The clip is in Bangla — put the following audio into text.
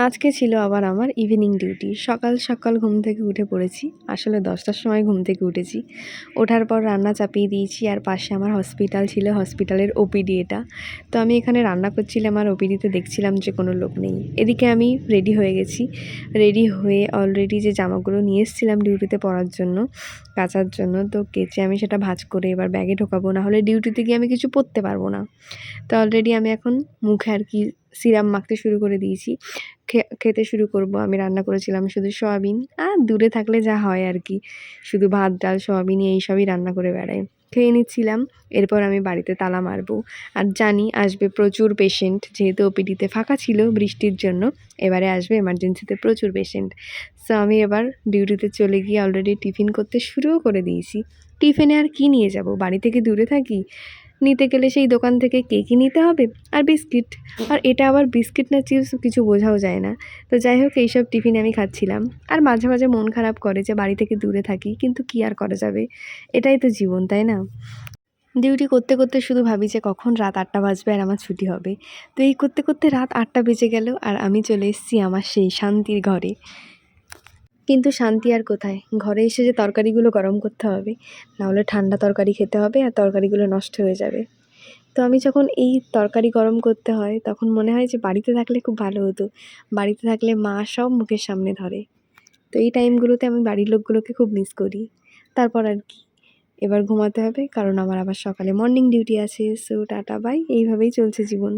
আজকে ছিল আবার আমার ইভিনিং ডিউটি। সকাল সকাল ঘুম থেকে উঠে পড়েছি। আসলে 10টার সময় ঘুম থেকে উঠেছি। ওঠার পর রান্না চাপিয়ে দিয়েছি, আর পাশে আমার হসপিটাল ছিল, হসপিটালের ওপিডি এটা। তো আমি এখানে রান্না করছিলাম আর ওপিডিতে দেখছিলাম যে কোনো লোক নেই। এদিকে আমি রেডি হয়ে গেছি। রেডি হয়ে অলরেডি যে জামাগুলো নিয়ে এসেছিলাম ডিউটিতে পরার জন্য, কাচার জন্য, তো কেচে আমি সেটা ভাঁজ করে এবার ব্যাগে ঢোকাবো, না হলে ডিউটিতে গিয়ে আমি কিছু পরতে পারবো না। তো অলরেডি আমি এখন মুখে আর কি সিরাম মাখতে শুরু করে দিয়েছি। খেতে শুরু করব। আমি রান্না করেছিলাম শুধু সয়াবিন, আর দূরে থাকলে যা হয় আর কি, শুধু ভাত ডাল সয়াবিন এইসবই রান্না করে বেড়াই। খেয়ে নিচ্ছিলাম। এরপর আমি বাড়িতে তালা মারবো। আর জানি আসবে প্রচুর পেশেন্ট, যেহেতু ওপিডিতে ফাঁকা ছিল বৃষ্টির জন্য, এবারে আসবে এমার্জেন্সিতে প্রচুর পেশেন্ট। সো আমি এবার ডিউটিতে চলে গিয়ে অলরেডি টিফিন করতে শুরুও করে দিয়েছি। টিফিনে আর কি নিয়ে যাব, বাড়ি থেকে দূরে থাকি, নিতে গেলে সেই দোকান থেকে কেকই নিতে হবে আর বিস্কিট। আর এটা আবার বিস্কিট না চিপস কিছু বোঝাও যায় না। তো যাই হোক, এইসব টিফিন আমি খাচ্ছিলাম। আর মাঝে মাঝে মন খারাপ করে যে বাড়ি থেকে দূরে থাকি, কিন্তু কি আর করা যাবে, এটাই তো জীবন, তাই না? ডিউটি করতে করতে শুধু ভাবি যে কখন রাত 8টা বাজবে আর আমার ছুটি হবে। তো এই করতে করতে রাত 8টা বেজে গেল, আর আমি চলে এসেছি আমার সেই শান্তির ঘরে। কিন্তু শান্তি আর কোথায়, ঘরে এসে যে তরকারিগুলো গরম করতে হবে, নাহলে ঠান্ডা তরকারি খেতে হবে আর তরকারিগুলো নষ্ট হয়ে যাবে। তো আমি যখন এই তরকারি গরম করতে হয়, তখন মনে হয় যে বাড়িতে থাকলে খুব ভালো হতো। বাড়িতে থাকলে মা সব মুখের সামনে ধরে। তো এই টাইমগুলোতে আমি বাড়ির লোকগুলোকে খুব মিস করি। তারপর আর কি, এবার ঘুমাতে হবে, কারণ আমার আবার সকালে মর্নিং ডিউটি আছে। সো টাটা বাই, এইভাবেই চলছে জীবন।